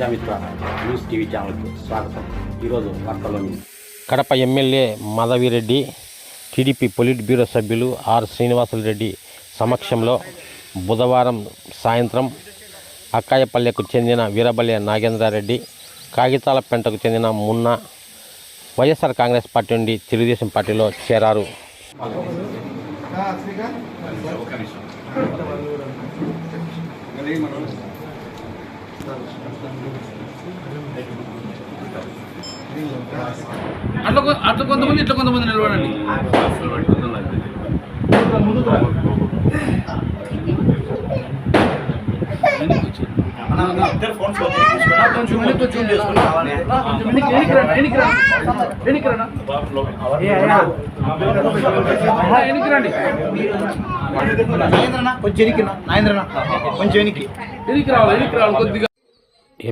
Prajamitra news TV ఛానల్కు స్వాగతం. ఈరోజు వార్తల్లోని Kadapa MLA Madhavi Reddy TDP polit bureau సభ్యులు ఆర్ శ్రీనివాసులరెడ్డి సమక్షంలో బుధవారం సాయంత్రం అక్కాయపల్లెకు చెందిన వీరబల్య నాగేంద్రారెడ్డి, కాగితాలపెంటకు చెందిన మున్నా వైఎస్ఆర్ కాంగ్రెస్ పార్టీ నుండి తెలుగుదేశం పార్టీలో చేరారు. అట్లా కొంతమంది ఇట్లా కొంతమంది నిలబడండి.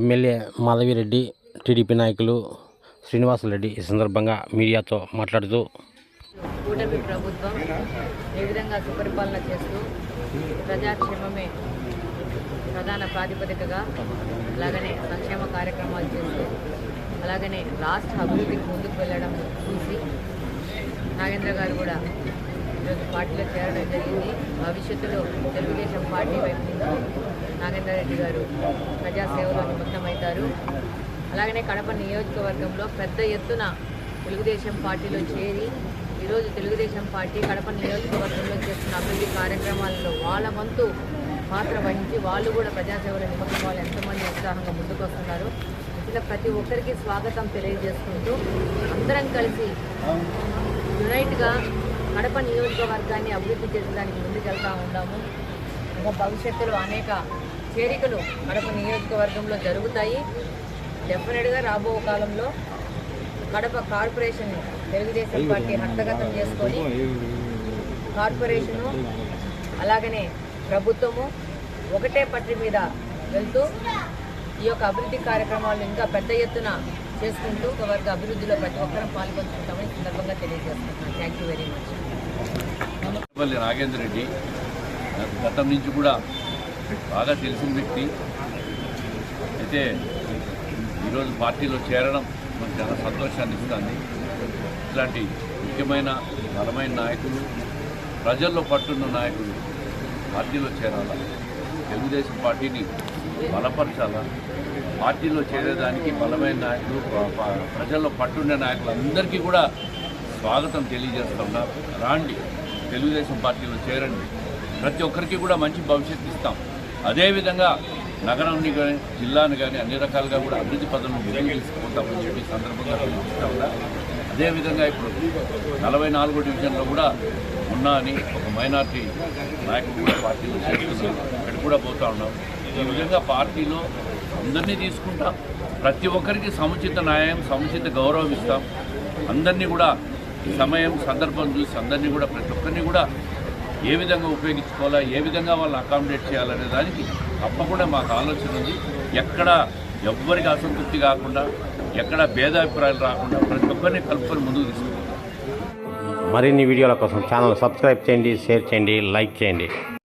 ఎమ్మెల్యే మాధవిరెడ్డి, టీడీపీ నాయకులు శ్రీనివాసులరెడ్డి ఈ సందర్భంగా మీడియాతో మాట్లాడుతూ, కూటమి ప్రభుత్వం ఏ విధంగా సుపరిపాలన చేస్తూ ప్రజాక్షేమమే ప్రధాన ప్రాతిపదికగా, అలాగనే సంక్షేమ కార్యక్రమాలు చేస్తూ, అలాగనే రాష్ట్ర అభివృద్ధికి ముందుకు వెళ్ళడం చూసి నాగేంద్ర గారు కూడా ఈరోజు పార్టీలో చేరడం జరిగింది. భవిష్యత్తులో తెలుగుదేశం పార్టీ వైపు నుంచి నాగేంద్ర రెడ్డి గారు ప్రజాసేవలో నిమగ్నమవుతారు. అలాగనే కడప నియోజకవర్గంలో పెద్ద ఎత్తున తెలుగుదేశం పార్టీలో చేరి ఈరోజు తెలుగుదేశం పార్టీ కడప నియోజకవర్గంలో చేస్తున్న అభివృద్ధి కార్యక్రమాలలో వాళ్ళ వంతు పాత్ర వహించి వాళ్ళు కూడా ప్రజాసేవలో నిమగ్నం వాళ్ళు ఎంతమంది ఉత్సాహంగా ముందుకు వస్తున్నారు. ఇలా ప్రతి ఒక్కరికి స్వాగతం తెలియజేసుకుంటూ అందరం కలిసి యునైట్గా కడప నియోజకవర్గాన్ని అభివృద్ధి చేసేదానికి ముందుకెళ్తూ ఉన్నాము. ఇంకా భవిష్యత్తులో అనేక చేరికలు కడప నియోజకవర్గంలో జరుగుతాయి. డెఫినెట్గా రాబో కాలంలో కడప కార్పొరేషన్ తెలుగుదేశం పార్టీ హస్తగతం చేసుకొని కార్పొరేషను అలాగనే ప్రభుత్వము ఒకటే పట్టు మీద వెళ్తూ ఈ యొక్క అభివృద్ధి కార్యక్రమాలు ఇంకా పెద్ద ఎత్తున చేసుకుంటూ వర్గ అభివృద్ధిలో ప్రతి ఒక్కరం పాల్గొంచుకుంటామని సందర్భంగా తెలియజేస్తున్నాను. Thank you very much. Nagendra Reddy గతం నుంచి కూడా బాగా తెలిసిన వ్యక్తి అయితే ఈరోజు పార్టీలో చేరడం మనకు చాలా సంతోషాన్ని ఇస్తుంది. ఇట్లాంటి ముఖ్యమైన బలమైన నాయకులు, ప్రజల్లో పట్టున్న నాయకులు పార్టీలో చేరాలా, తెలుగుదేశం పార్టీని బలపరచాలా, పార్టీలో చేరేదానికి బలమైన నాయకులు, ప్రజల్లో పట్టుండే నాయకులందరికీ కూడా స్వాగతం తెలియజేస్తున్నా. రాండి, తెలుగుదేశం పార్టీలో చేరండి, ప్రతి ఒక్కరికి కూడా మంచి భవిష్యత్తు ఇస్తాం. అదేవిధంగా నగరాన్ని కానీ జిల్లాను కానీ అన్ని రకాలుగా కూడా అభివృద్ధి పదంలో ముందుకు తీసుకుపోతామని చెప్పి సందర్భంగా తెలియజేస్తా ఉన్నా. అదేవిధంగా ఇప్పుడు 44వ డివిజన్లో కూడా ఉన్నా అని ఒక మైనార్టీ నాయకుడు కూడా పార్టీలో చేరుతున్నారు. ఇక్కడ కూడా పోతా ఉన్నాం. ఈ విధంగా పార్టీలో అందరినీ తీసుకుంటాం. ప్రతి ఒక్కరికి సముచిత న్యాయం, సముచిత గౌరవం ఇస్తాం. అందరినీ కూడా సమయం సందర్భం చూసి అందరినీ కూడా ప్రతి ఒక్కరిని కూడా ఏ విధంగా ఉపయోగించుకోవాలా, ఏ విధంగా వాళ్ళని అకామిడేట్ చేయాలనే దానికి తప్పకుండా మాకు ఆలోచన ఉంది. ఎక్కడ ఎవ్వరికి అసంతృప్తి కాకుండా, ఎక్కడ భేదాభిప్రాయాలు రాకుండా ప్రతి ఒక్కరిని కలుపుకొని ముందుకు తీసుకుంటాం. మరిన్ని వీడియోల కోసం ఛానల్ సబ్స్క్రైబ్ చేయండి, షేర్ చేయండి, లైక్ చేయండి.